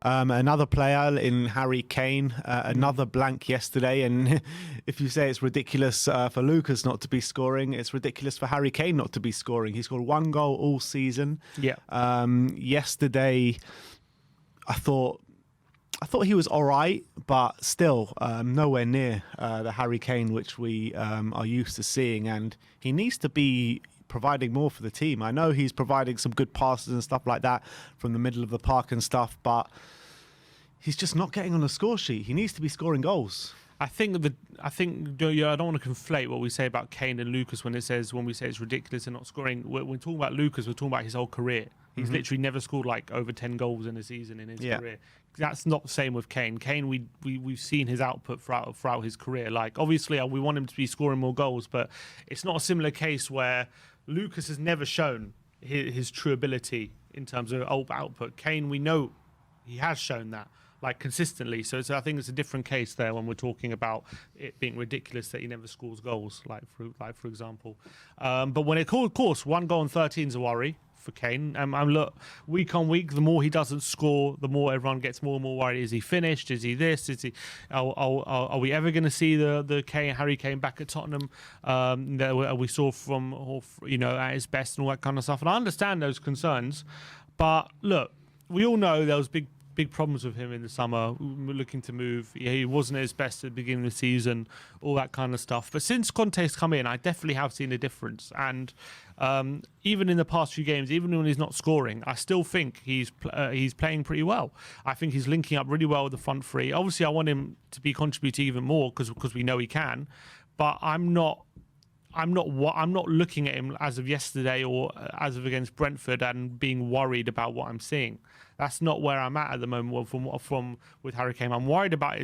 Another player in Harry Kane, another blank yesterday. And if you say it's ridiculous for Lucas not to be scoring, it's ridiculous for Harry Kane not to be scoring. He scored 1 goal all season. Yeah. Yesterday, I thought he was all right, but still nowhere near the Harry Kane which we are used to seeing. And he needs to be providing more for the team. I know he's providing some good passes and stuff like that from the middle of the park and stuff, but he's just not getting on the score sheet. He needs to be scoring goals. I think I don't want to conflate what we say about Kane and Lucas when we say it's ridiculous and not scoring. When we're talking about Lucas, we're talking about his whole career. He's literally never scored like over 10 goals in a season in his career. That's not the same with Kane. Kane, we've seen his output throughout his career. Like, obviously, we want him to be scoring more goals, but it's not a similar case where Lucas has never shown his true ability in terms of output. Kane, we know he has shown that, like, consistently. So I think it's a different case there when we're talking about it being ridiculous that he never scores goals, for example. But when of course, 1 goal in 13 is a worry for Kane. Look, week on week, the more he doesn't score, the more everyone gets more and more worried. Is he finished? Is he this? Is he? Are we ever going to see the Harry Kane back at Tottenham that we saw from at his best and all that kind of stuff? And I understand those concerns, but look, we all know there was big problems with him in the summer, looking to move. He wasn't at his best at the beginning of the season, all that kind of stuff. But since Conte's come in, I definitely have seen a difference. And even in the past few games, even when he's not scoring, I still think he's playing pretty well. I think he's linking up really well with the front three. Obviously, I want him to be contributing even more because we know he can. But I'm not looking at him as of yesterday or as of against Brentford and being worried about what I'm seeing. That's not where I'm at the moment from with Harry Kane. I'm worried about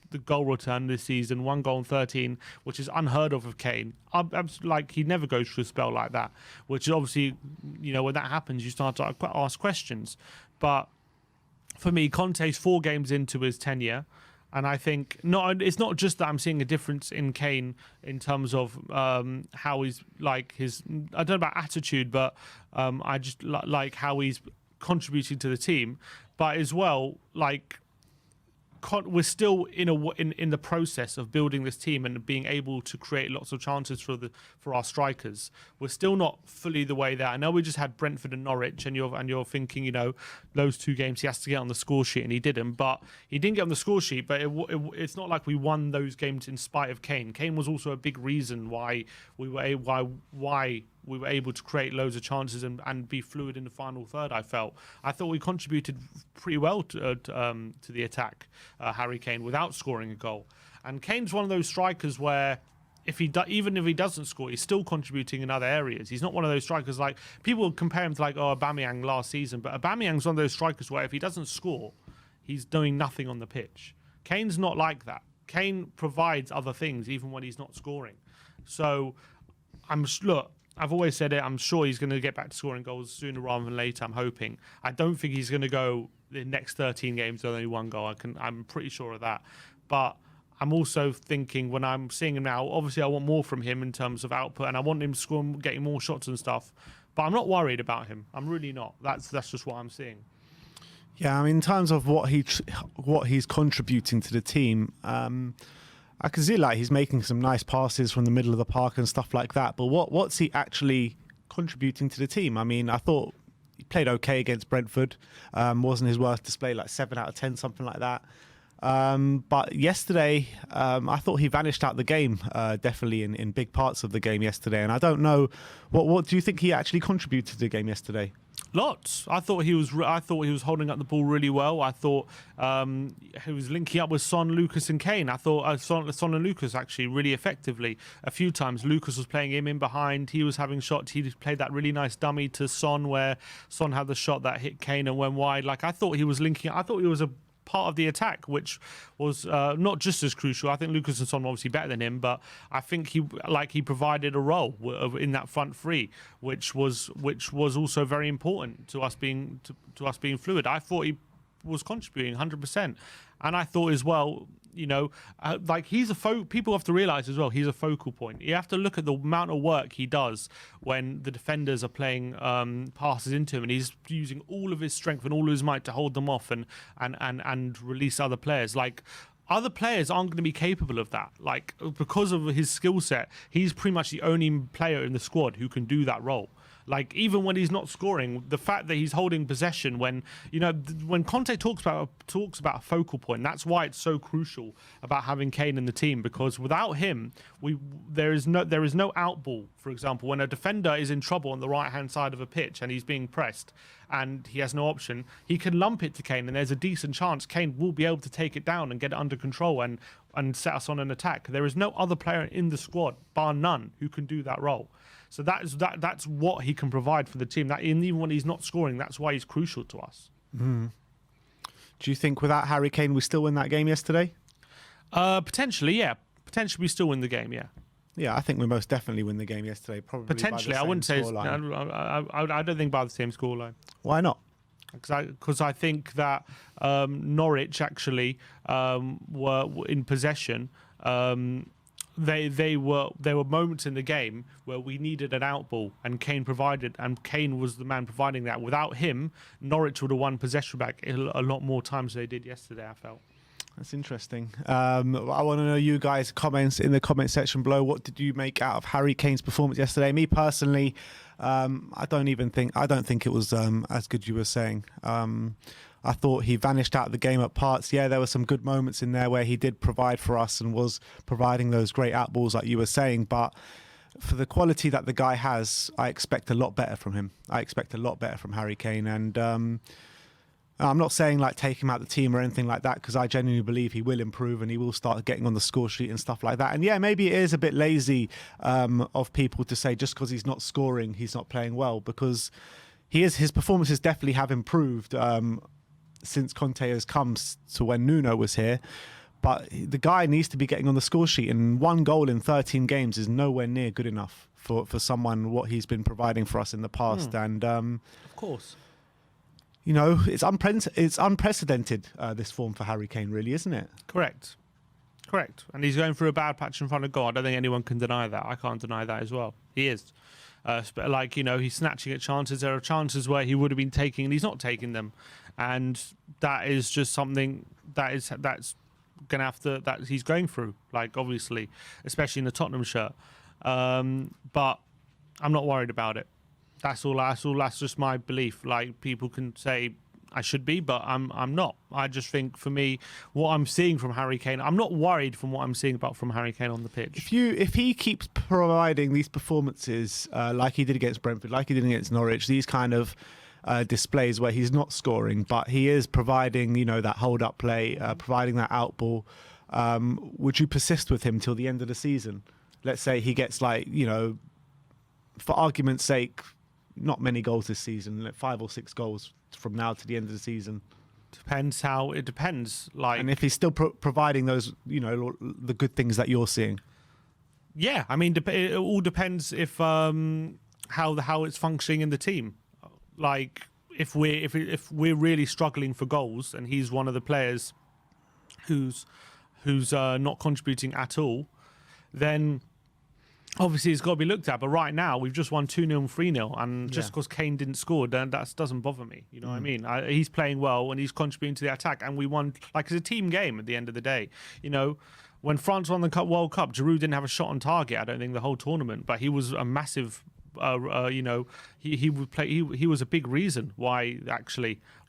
the goal return this season, 1 goal in 13, which is unheard of Kane. I'm like, he never goes through a spell like that, which is obviously, when that happens, you start to ask questions. But for me, Conte's 4 games into his tenure, and I think it's not just that I'm seeing a difference in Kane in terms of how he's like his, I don't know about attitude, but I just like how he's contributing to the team, but as well, like, we're still in the process of building this team and being able to create lots of chances for our strikers. We're still not fully the way there. I know we just had Brentford and Norwich, and you're thinking, those 2 games he has to get on the score sheet, and he didn't. But he didn't get on the score sheet. But it's not like we won those games in spite of Kane. Kane was also a big reason why we were able to create loads of chances and be fluid in the final third. I thought we contributed pretty well to the attack, Harry Kane, without scoring a goal. And Kane's one of those strikers where even if he doesn't score, he's still contributing in other areas. He's not one of those strikers like people compare him to Aubameyang last season, but Aubameyang's one of those strikers where if he doesn't score, he's doing nothing on the pitch. Kane's not like that. Kane provides other things even when he's not scoring. So I've always said it. I'm sure he's going to get back to scoring goals sooner rather than later. I'm hoping. I don't think he's going to go the next 13 games with only 1 goal. I'm pretty sure of that. But I'm also thinking when I'm seeing him now, obviously I want more from him in terms of output, and I want him to score, getting more shots and stuff. But I'm not worried about him. I'm really not. That's just what I'm seeing. Yeah, I mean, in terms of what he's contributing to the team, I can see like he's making some nice passes from the middle of the park and stuff like that. But what's he actually contributing to the team? I mean, I thought he played okay against Brentford. Wasn't his worst display, like 7 out of 10, something like that. But yesterday, I thought he vanished out the game, definitely in big parts of the game yesterday. And I don't know, what do you think he actually contributed to the game yesterday? Lots. I thought he was holding up the ball really well. I thought he was linking up with Son, Lucas, and Kane. I thought Son and Lucas actually really effectively. A few times Lucas was playing him in behind. He was having shots. He played that really nice dummy to Son where Son had the shot that hit Kane and went wide. Like, I thought he was linking. I thought he was a part of the attack, which was not just as crucial. I think Lucas and Son were obviously better than him, but I think he provided a role in that front three, which was also very important to us being fluid. I thought he was contributing 100%, and I thought as well like people have to realize as well, he's a focal point. You have to look at the amount of work he does when the defenders are playing passes into him, and he's using all of his strength and all of his might to hold them off and release other players. Like, other players aren't going to be capable of that. Like, because of his skill set, he's pretty much the only player in the squad who can do that role. Like, even when he's not scoring, the fact that he's holding possession, when Conte talks about a focal point, that's why it's so crucial about having Kane in the team, because without him, there is no out ball. For example, when a defender is in trouble on the right hand side of a pitch and he's being pressed and he has no option, he can lump it to Kane, and there's a decent chance Kane will be able to take it down and get it under control and set us on an attack. There is no other player in the squad, bar none, who can do that role. So that's what he can provide for the team. That, and even when he's not scoring, that's why he's crucial to us. Do you think without Harry Kane, we still win that game yesterday? Potentially, yeah. Potentially, we still win the game, yeah. Yeah, I think we most definitely win the game yesterday. Probably potentially. I wouldn't say. I don't think by the same scoreline. Why not? Because I think that Norwich actually were in possession. There were moments in the game where we needed an out ball, and Kane was the man providing that. Without him, Norwich would have won possession back a lot more times than they did yesterday, I felt. That's interesting. I want to know you guys' comments in the comment section below. What did you make out of Harry Kane's performance yesterday? Me personally, I don't think it was as good as you were saying. I thought he vanished out of the game at parts. Yeah, there were some good moments in there where he did provide for us and was providing those great out balls like you were saying. But for the quality that the guy has, I expect a lot better from him. I expect a lot better from Harry Kane. And I'm not saying like take him out of the team or anything like that, because I genuinely believe he will improve and he will start getting on the score sheet and stuff like that. And yeah, maybe it is a bit lazy of people to say just because he's not scoring, he's not playing well, because his performances definitely have improved since Conte has come to when Nuno was here. But the guy needs to be getting on the score sheet, and 1 goal in 13 games is nowhere near good enough for someone what he's been providing for us in the past. And of course, it's unprecedented, this form for Harry Kane, really, isn't it? Correct. And he's going through a bad patch in front of God. I don't think anyone can deny that. I can't deny that as well. He is. He's snatching at chances. There are chances where he would have been taking and he's not taking them. And that is just something that's gonna have to, that he's going through, like, obviously, especially in the Tottenham shirt. But I'm not worried about it. That's just my belief. Like, people can say I should be, but I'm not. I just think, for me, what I'm seeing from Harry Kane, I'm not worried from what I'm seeing from Harry Kane on the pitch. If he keeps providing these performances like he did against Brentford, like he did against Norwich, these kind of displays where he's not scoring, but he is providing, that hold-up play, providing that out ball, would you persist with him till the end of the season? Let's say he gets, for argument's sake, not many goals this season, like 5 or 6 goals from now to the end of the season. It depends. And if he's still providing those, the good things that you're seeing. Yeah, I mean, it all depends if how it's functioning in the team. Like, if we're really struggling for goals, and he's one of the players who's not contributing at all, then obviously it's got to be looked at. But right now we've just won 2-0 and 3-0, and just because Kane didn't score, then that doesn't bother me. You know what I mean? He's playing well and he's contributing to the attack, and we won. Like, it's a team game at the end of the day. When France won the World Cup, Giroud didn't have a shot on target, I don't think, the whole tournament, but he was a massive. He would play. He was a big reason why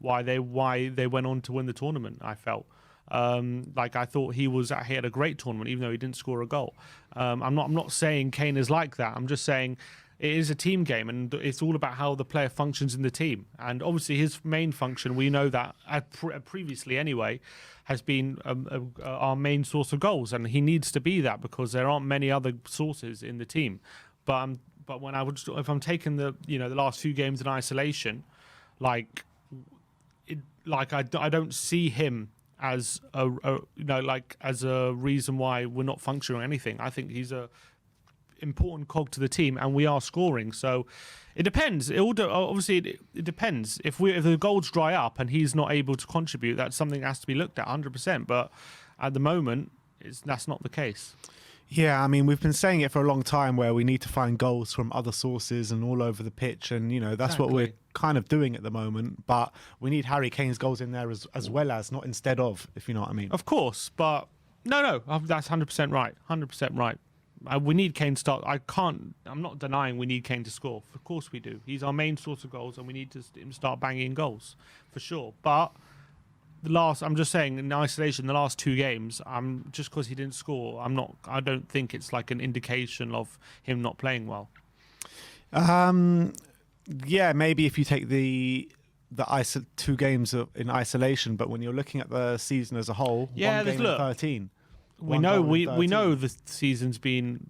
they went on to win the tournament. I felt. I thought he had a great tournament, even though he didn't score a goal. I'm not saying Kane is like that. I'm just saying it is a team game, and it's all about how the player functions in the team. And obviously, his main function, we know that previously anyway, has been our main source of goals, and he needs to be that because there aren't many other sources in the team. But if I'm taking the last few games in isolation, I don't see him as as a reason why we're not functioning or anything. I think he's a important cog to the team, and we are scoring. So it depends. It depends. If the goals dry up and he's not able to contribute, that's something that has to be looked at 100%. But At the moment, that's not the case. Yeah, I mean, we've been saying it for a long time where we need to find goals from other sources and all over the pitch. And, you know, that's what we're kind of doing at the moment. But we need Harry Kane's goals in there as well as, not instead of, if you know what I mean. Of course, but no, that's 100% right. 100% right. We need Kane to start. I'm not denying we need Kane to score. Of course we do. He's our main source of goals and we need him to start banging goals for sure. But I'm just saying, in isolation, the last 2 games, just because he didn't score, I don't think it's like an indication of him not playing well. Yeah, maybe if you take the 2 games in isolation, but when you're looking at the season as a whole, 1 game in 13. We know the season's been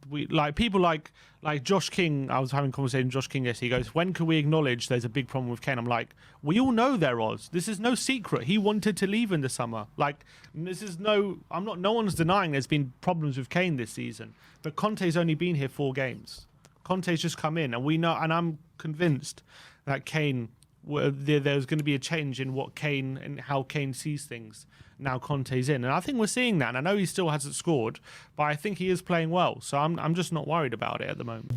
people like Josh King. I was having a conversation with Josh King yesterday. He goes, when can we acknowledge there's a big problem with Kane? I'm like, we all know there was. This is no secret. He wanted to leave in the summer. No one's denying there's been problems with Kane this season. But Conte's only been here 4 games. Conte's just come in, and we know, and I'm convinced that Kane, there's going to be a change in what Kane and how Kane sees things. Now Conte's in, and I think we're seeing that. And I know he still hasn't scored, but I think he is playing well. So I'm just not worried about it at the moment.